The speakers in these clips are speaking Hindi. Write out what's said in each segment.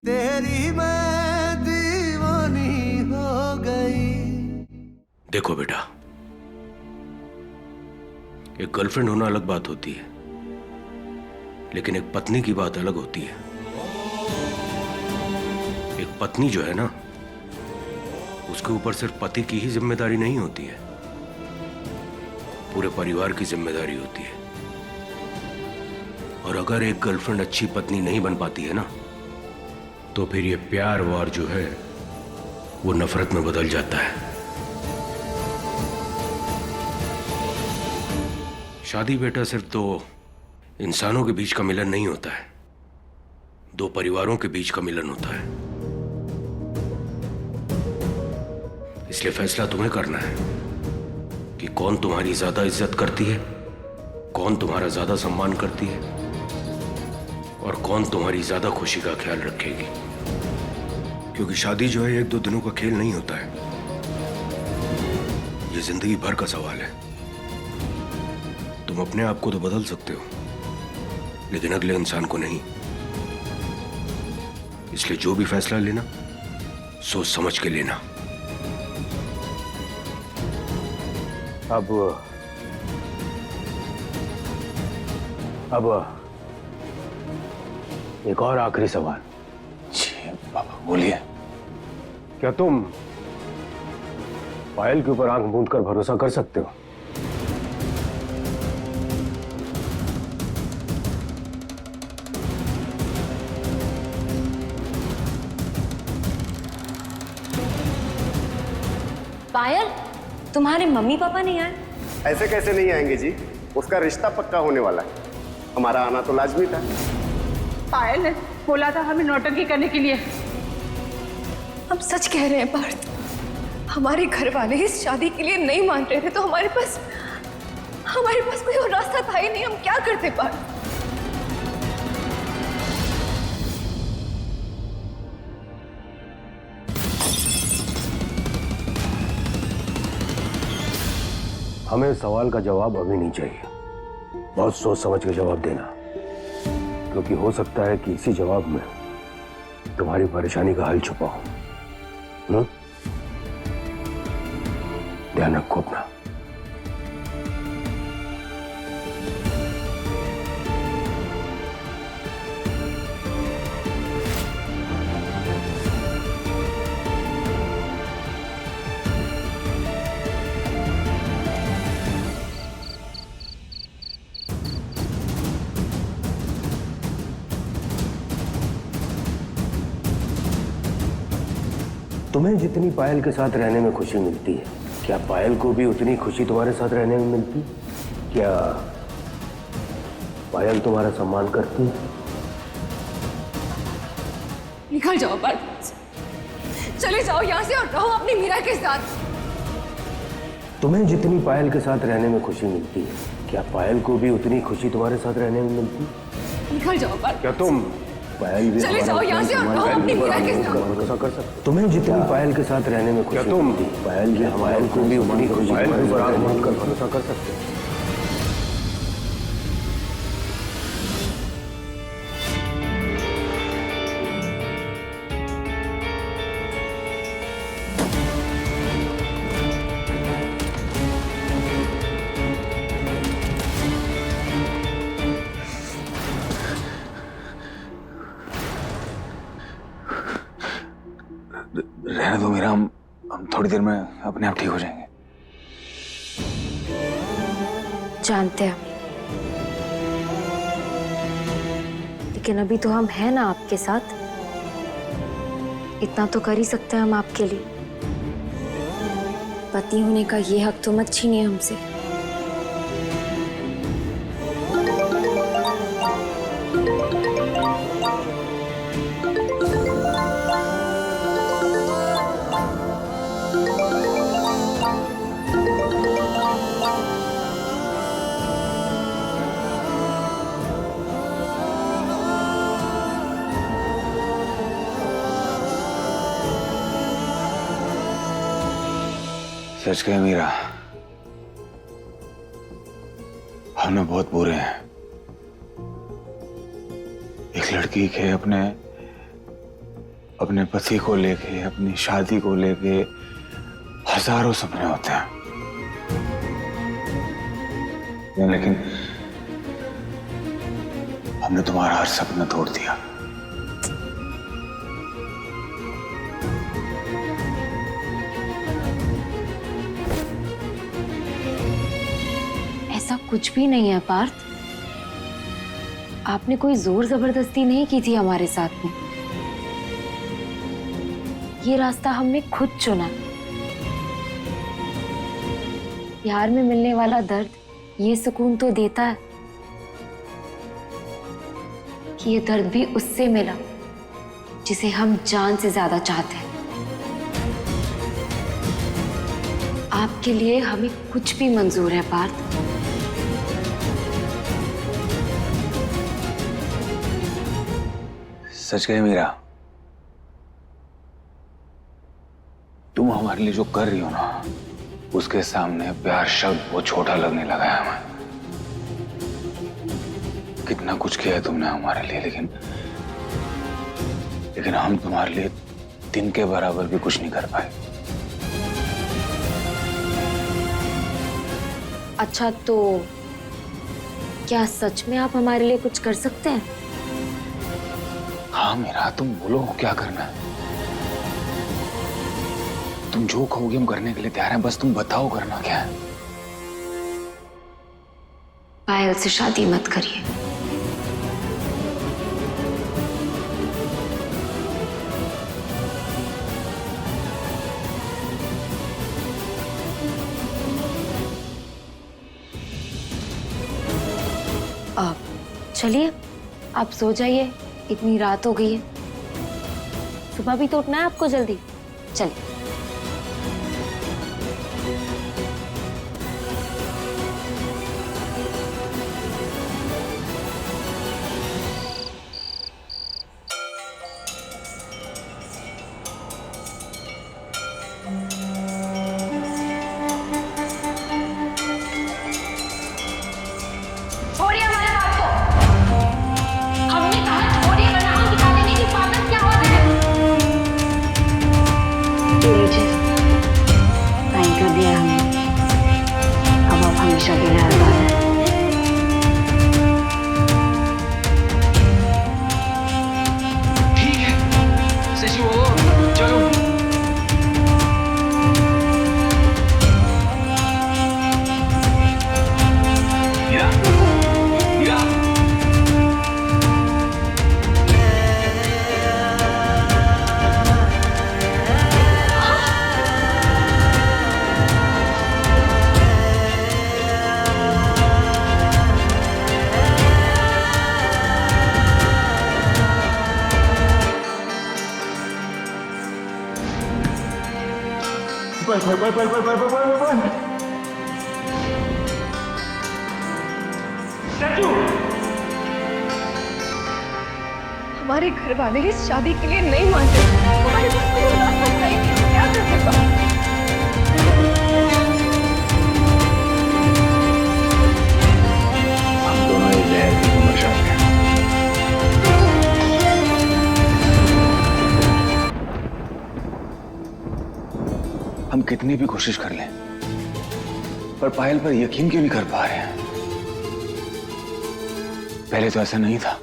तेरी मैं दीवानी हो गई। देखो बेटा, एक गर्लफ्रेंड होना अलग बात होती है, लेकिन एक पत्नी की बात अलग होती है। एक पत्नी जो है ना, उसके ऊपर सिर्फ पति की ही जिम्मेदारी नहीं होती है, पूरे परिवार की जिम्मेदारी होती है। और अगर एक गर्लफ्रेंड अच्छी पत्नी नहीं बन पाती है ना, तो फिर ये प्यार वार जो है वो नफरत में बदल जाता है। शादी बेटा सिर्फ दो इंसानों के बीच का मिलन नहीं होता है, दो परिवारों के बीच का मिलन होता है। इसलिए फैसला तुम्हें करना है कि कौन तुम्हारी ज्यादा इज्जत करती है, कौन तुम्हारा ज्यादा सम्मान करती है, और कौन तुम्हारी ज्यादा खुशी का ख्याल रखेगी। क्योंकि शादी जो है एक दो दिनों का खेल नहीं होता है, ये जिंदगी भर का सवाल है। तुम अपने आप को तो बदल सकते हो, लेकिन अगले इंसान को नहीं। इसलिए जो भी फैसला लेना, सोच समझ के लेना। अब एक और आखिरी सवाल। जी पापा बोलिए। क्या तुम पायल के ऊपर आंख मूंद कर भरोसा कर सकते हो? पायल, तुम्हारे मम्मी पापा नहीं आए? ऐसे कैसे नहीं आएंगे जी, उसका रिश्ता पक्का होने वाला है, हमारा आना तो लाजमी था। पायल ने बोला था हमें नौटंकी करने के लिए। हम सच कह रहे हैं पार्थ, हमारे घर वाले इस शादी के लिए नहीं मान रहे थे, तो हमारे पास कोई और रास्ता था ही नहीं। हम क्या करते पार्थ? हमें सवाल का जवाब अभी नहीं चाहिए, बहुत सोच समझ के जवाब देना, क्योंकि हो सकता है कि इसी जवाब में तुम्हारी परेशानी का हल छुपा हो। ध्यान रखो अपना। तुम्हें जितनी पायल के साथ रहने में खुशी मिलती है, क्या पायल को भी उतनी खुशी तुम्हारे साथ रहने में मिलती? क्या पायल तुम्हारा सम्मान करती है? निकल जाओ पार्थ, चले जाओ यहाँ से और रहो अपनी मीरा के साथ। तुम्हें जितनी पायल के साथ रहने में खुशी मिलती है, क्या पायल को भी उतनी खुशी तुम्हारे साथ रहने में मिलती? निकल जाओ पार्थ। क्या तुम पायल भी चले जाओ यहाँ से और रहो अपनी मीरा के साथ। भरोसा कर सकते? तुम्हें जितनी पायल के साथ रहने में खुशी मिलती है, पायल भी हमारे को भी उतनी खुशी तुम्हारे साथ रहने में भरोसा कर सकते? रहने दो मीरा, हम थोड़ी देर में अपने आप ठीक हो जाएंगे। जानते हैं, लेकिन अभी तो हम हैं ना आपके साथ। इतना तो कर ही सकते हैं हम आपके लिए। पति होने का ये हक तो मत छीनिए हमसे। सच कहे मीरा, हम बहुत बुरे हैं। एक लड़की के अपने अपने पति को लेके, अपनी शादी को लेके हजारों सपने होते हैं, लेकिन हमने तुम्हारा हर सपना तोड़ दिया। ऐसा कुछ भी नहीं है पार्थ। आपने कोई जोर जबरदस्ती नहीं की थी हमारे साथ में। ये रास्ता हमने खुद चुना। प्यार में मिलने वाला दर्द ये सुकून तो देता है कि ये दर्द भी उससे मिला जिसे हम जान से ज्यादा चाहते हैं। आपके लिए हमें कुछ भी मंजूर है पार्थ। सच कहे मीरा, तुम हमारे लिए जो कर रही हो ना, उसके सामने प्यार शब्द बहुत छोटा लगने लगा है हमें। कितना कुछ किया है तुमने हमारे लिए, लेकिन हम तुम्हारे लिए दिन के बराबर भी कुछ नहीं कर पाए। अच्छा, तो क्या सच में आप हमारे लिए कुछ कर सकते हैं? हाँ मीरा, तुम बोलो क्या करना है। तुम जो कहोगे हम करने के लिए तैयार हैं, बस तुम बताओ करना क्या है। पायल से शादी मत करिए। अब चलिए, आप सो जाइए, इतनी रात हो गई है। सुबह भी तो उठना है आपको जल्दी। चलिए। छोड़िए हमारे बाप को। हमने कहा छोड़िए, वरना हम दिखा देंगे कि पागल क्या होते हैं। साइन कर दिया हमने। अब आप हमेशा के लिए आजाद हैं। ठीक है शशि, वो चलो। मीरा, मीरा। हमारे घर वाले इस शादी के लिए नहीं मानते। हमारे पास कोई और रास्ता है नहीं, हम क्या कर सकते हैं? हम दोनों एक जहर की उम्र चाहते हैं। हम कितनी भी कोशिश कर लें, पर पायल पर यकीन क्यों नहीं कर पा रहे हैं? पहले तो ऐसा नहीं था।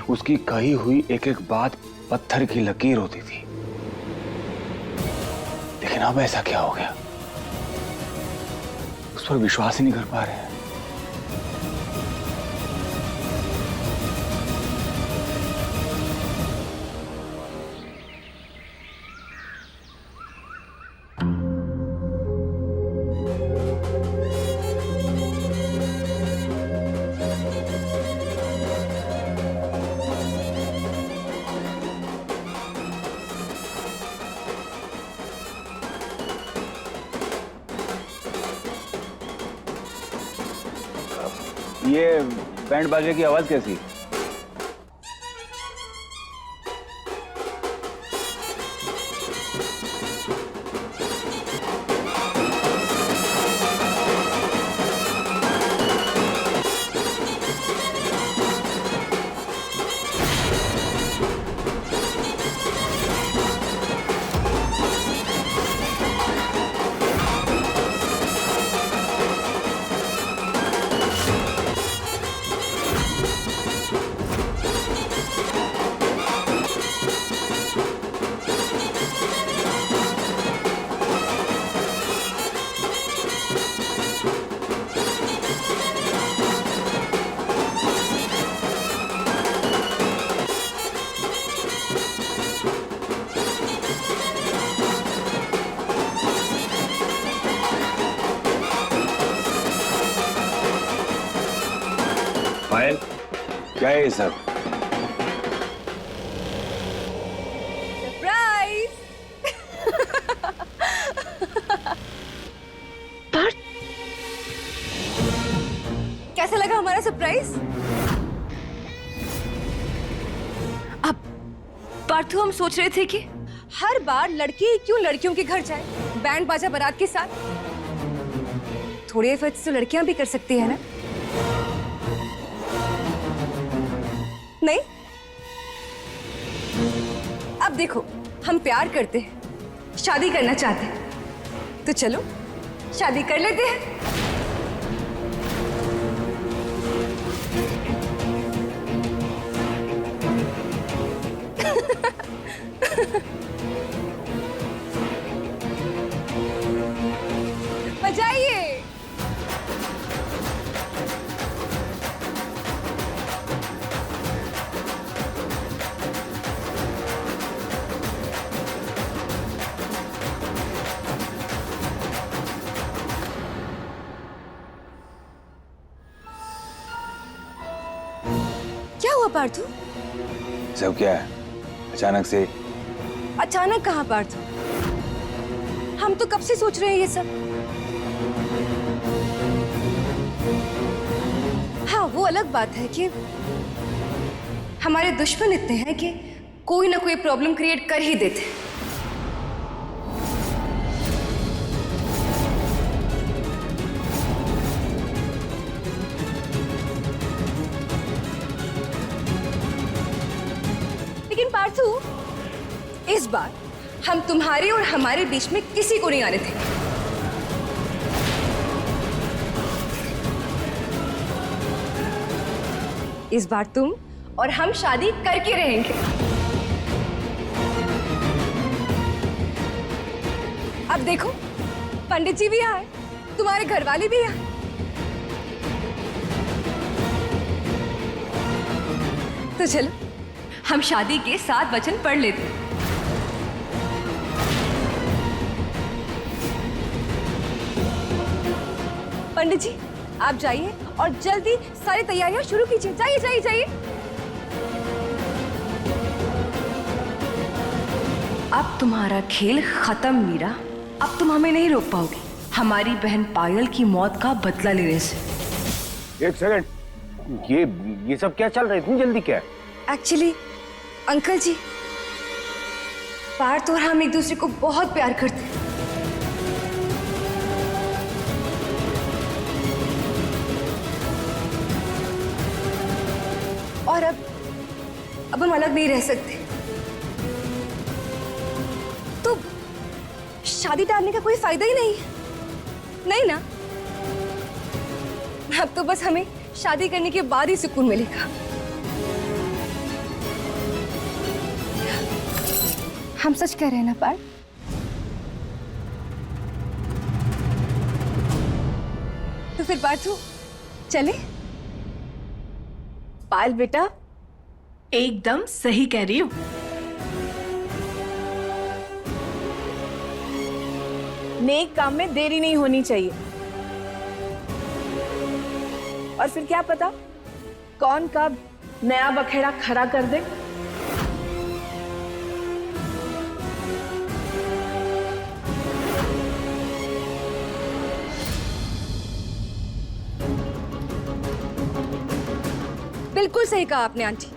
उसकी कही हुई एक एक बात पत्थर की लकीर होती थी, लेकिन अब ऐसा क्या हो गया? उस पर विश्वास ही नहीं कर पा रहे हैं। ये बैंड बाजे की आवाज कैसी? क्या है ये सब? सरप्राइज। पार्थ, कैसा लगा हमारा सरप्राइज? अब पार्थू, हम सोच रहे थे कि हर बार लड़की क्यों लड़कियों के घर जाए बैंड बाजा बारात के साथ। थोड़े एफर्ट्स तो लड़कियां भी कर सकती है ना? नहीं? अब देखो, हम प्यार करते हैं, शादी करना चाहते हैं, तो चलो शादी कर लेते हैं। बजाइए। क्या हुआ पार्थू? सब क्या है अचानक से? अचानक कहाँ पार्थू? हम तो कब से सोच रहे हैं ये सब। हाँ, वो अलग बात है कि हमारे दुश्मन इतने हैं कि कोई ना कोई प्रॉब्लम क्रिएट कर ही देते हैं। लेकिन पार्थू, इस बार हम तुम्हारे और हमारे बीच में किसी को नहीं आने देंगे। इस बार तुम और हम शादी करके रहेंगे। अब देखो, पंडित जी भी आए, तुम्हारे घर वाले भी आए। तो चलो हम शादी के 7 वचन पढ़ लेते हैं। पंडित जी, आप जाइए और जल्दी सारी तैयारियां शुरू कीजिए। जाइए जाइए जाइए। अब तुम्हारा खेल खत्म मीरा। अब तुम हमें नहीं रोक पाओगी हमारी बहन पायल की मौत का बदला लेने से। एक सेकंड, ये सब क्या चल रहा है? इतनी जल्दी क्या है? एक्चुअली अंकल जी, पार्थ और हम एक दूसरे को बहुत प्यार करते हैं। और अब हम अलग नहीं रह सकते। तो शादी टालने का कोई फायदा ही नहीं है, नहीं ना? अब तो बस हमें शादी करने के बाद ही सुकून मिलेगा। हम सच कह रहे हैं ना पार्थ? तो फिर पार्थू चले? पायल बेटा, एकदम सही कह रही हो। नेक काम में देरी नहीं होनी चाहिए। और फिर क्या पता कौन कब नया बखेड़ा खड़ा कर दे। बिल्कुल सही कहा आपने आंटी,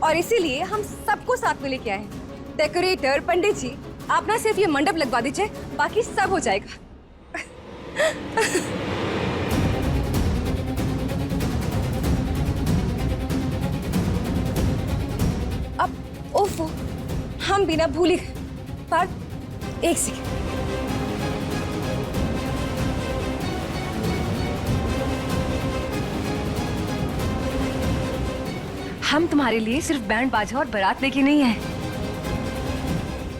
और इसीलिए हम सबको साथ में लेके आए हैं। डेकोरेटर, पंडित जी, आप ना सिर्फ ये मंडप लगवा दीजिए, बाकी सब हो जाएगा। अब ओफो, हम बिना भूल ही गए। पार्थ, एक सेकेंड। हम तुम्हारे लिए सिर्फ बैंड बाजा और बारात लेके नहीं आए,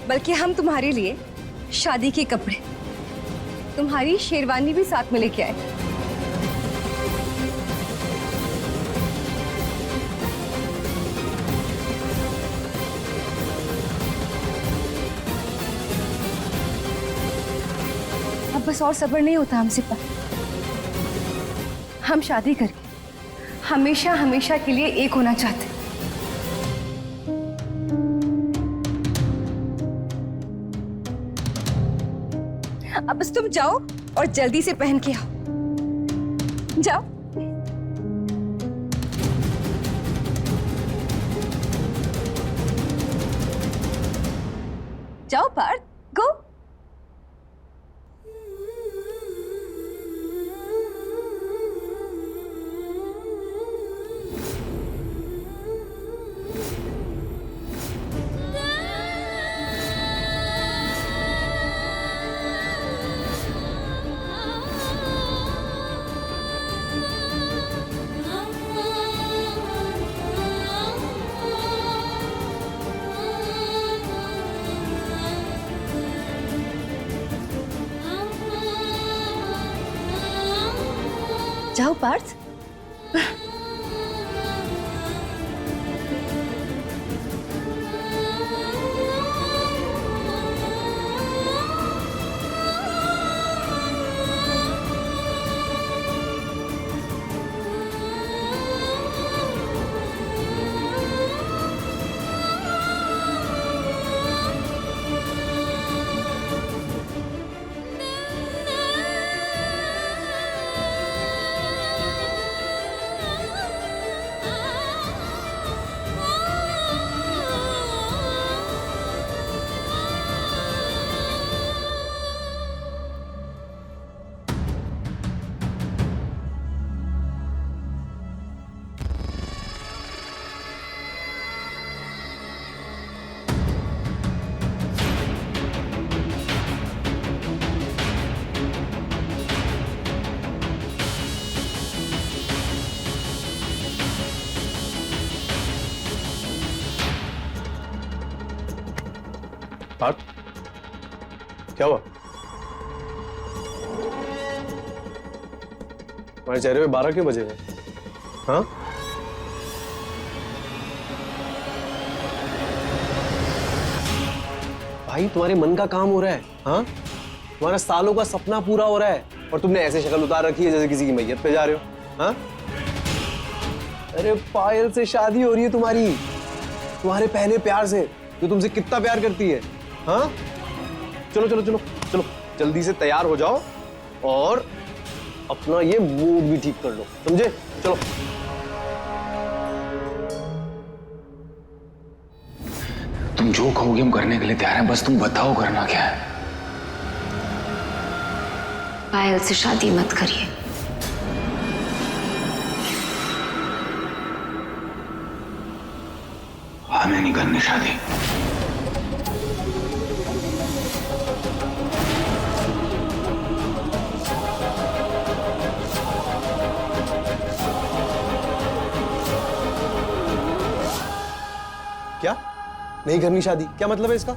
बल्कि हम तुम्हारे लिए शादी के कपड़े, तुम्हारी शेरवानी भी साथ में लेके आए। अब बस और सब्र नहीं होता हमसे पर। हम शादी करके हमेशा हमेशा के लिए एक होना चाहते। अब बस तुम जाओ और जल्दी से पहन के आओ। जाओ। जाओ पार्थ, गो। जाओ पार्थ। पार्थ, क्या हुआ? तुम्हारे चेहरे पे 12 क्यों बजे हैं? हाँ? भाई तुम्हारे मन का काम हो रहा है, हाँ? तुम्हारा सालों का सपना पूरा हो रहा है और तुमने ऐसे शक्ल उतार रखी है जैसे किसी की मैयत पे जा रहे हो, हाँ? अरे पायल से शादी हो रही है तुम्हारी, तुम्हारे पहले प्यार से, जो तुमसे कितना प्यार करती है, हाँ? चलो चलो चलो चलो जल्दी से तैयार हो जाओ और अपना ये मूड भी ठीक कर लो, समझे? चलो। तुम जो कहोगे हम करने के लिए तैयार हैं, बस तुम बताओ करना क्या है। पायल से शादी मत करिए। हमें नहीं करनी शादी। क्या? नहीं करनी शादी? क्या मतलब है इसका?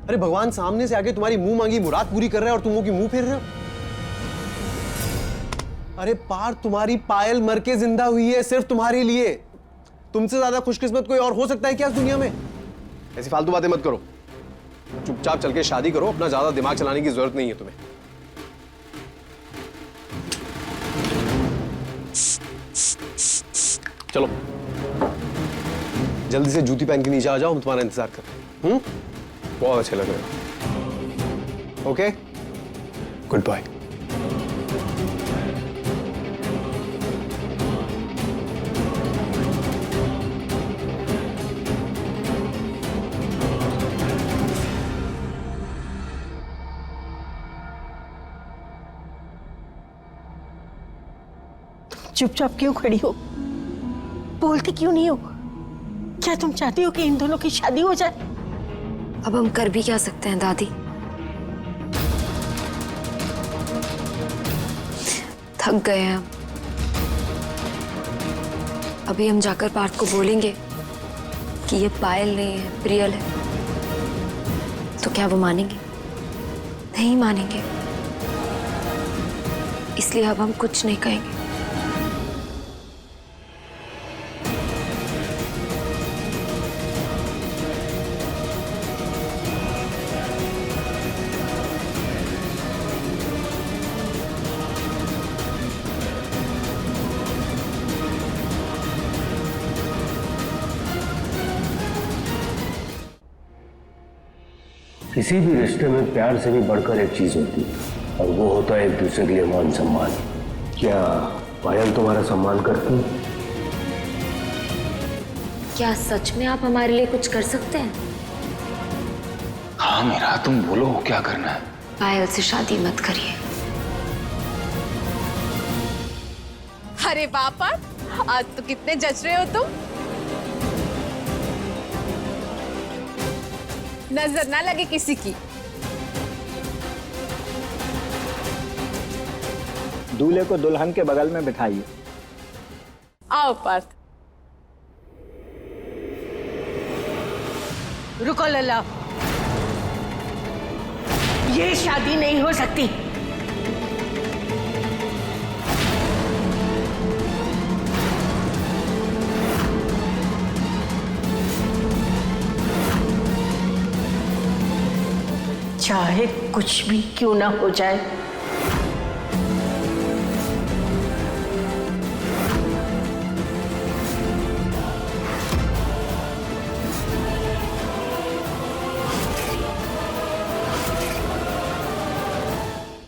अरे भगवान सामने से आके तुम्हारी मुंह मांगी मुराद पूरी कर रहा है और तुम वो की मुंह फेर रहे हो? अरे पार्थ, तुम्हारी पायल मर के जिंदा हुई है सिर्फ तुम्हारे लिए। तुमसे ज्यादा खुशकिस्मत कोई और हो सकता है क्या इस दुनिया में? ऐसी फालतू बातें मत करो, चुपचाप चल के शादी करो, अपना ज्यादा दिमाग चलाने की जरूरत नहीं है तुम्हें। चलो जल्दी से जूती पहन के नीचे आ जाओ, हम तुम्हारा इंतजार कर रहे हैं। बहुत अच्छे लग रहे हो। Okay, good bye. चुपचाप क्यों खड़ी हो? बोलती क्यों नहीं हो? क्या तुम चाहती हो कि इन दोनों की शादी हो जाए? अब हम कर भी क्या सकते हैं दादी? थक गए हैं हम। अभी हम जाकर पार्थ को बोलेंगे कि ये पायल नहीं है, प्रियल है, तो क्या वो मानेंगे? नहीं मानेंगे। इसलिए अब हम कुछ नहीं कहेंगे। किसी भी रिश्ते में प्यार से भी बढ़कर एक चीज होती है और वो होता है एक दूसरे के लिए मान सम्मान। क्या पायल तुम्हारा सम्मान करती है? क्या सच में आप हमारे लिए कुछ कर सकते हैं? हाँ मीरा, तुम बोलो क्या करना है। पायल से शादी मत करिए। अरे बापा, आज तो कितने जच रहे हो तुम। नजर ना लगे किसी की। दूल्हे को दुल्हन के बगल में बिठाइए। आओ पार्थ। रुको लला, ये शादी नहीं हो सकती। चाहे कुछ भी क्यों ना हो जाए,